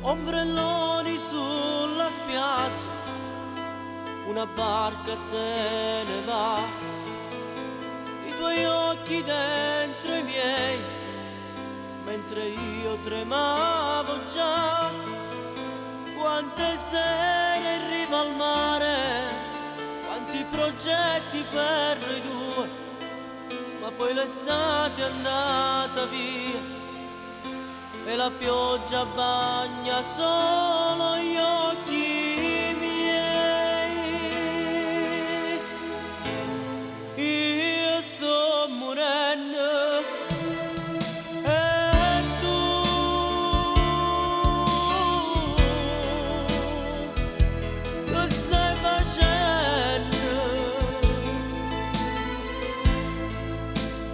Ombrelloni sulla spiaggia, una barca se ne va, i tuoi occhi dentro i miei, mentre io tremavo già. Quante sere in riva al mare, quanti progetti per noi due, ma poi l'estate è andata via e la pioggia bagna solo gli occhi miei. Io sto morendo e tu che stai facendo?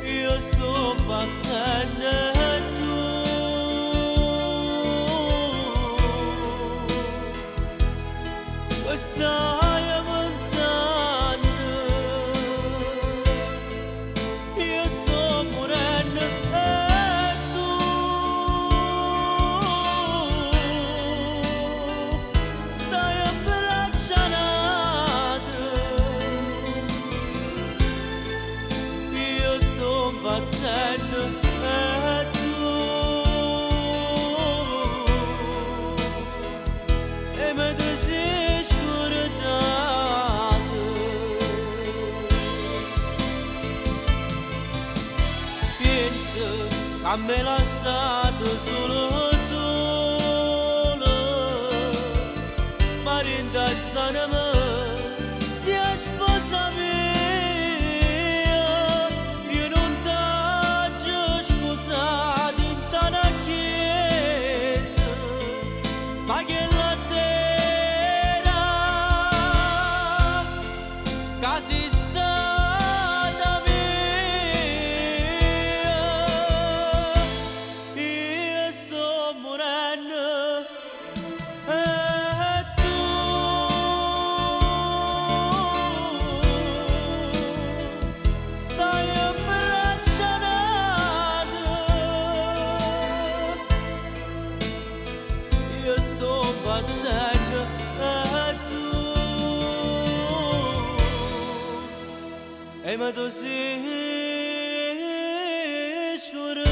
Io sto impazzendo. Stai avanzando, io sto morendo e tu stai abbracciando, io sto impazzendo e tu e me desideri. A me lasciato solo, ma rinda stare me, si è sposa mia, io non t'ho sposato in tana chiesa, ma che la sera, casi e me tu sei scordato.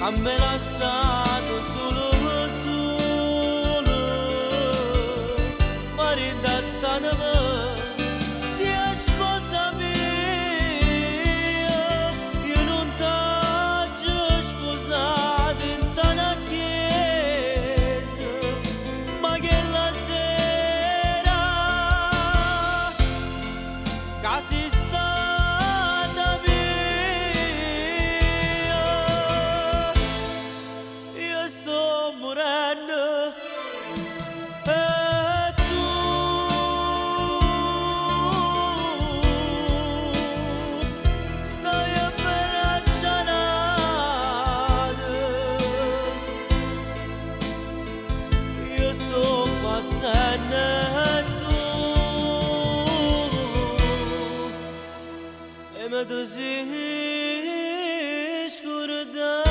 A me lasciato solo, ma rinda stare me, si è sposa mia, io non t'ho sposato in tana chiesa, ma che la sera, casi stata via. Sto morendo e tu stai abbracciando, io sto impazzendo e tu e me tu sei scordato.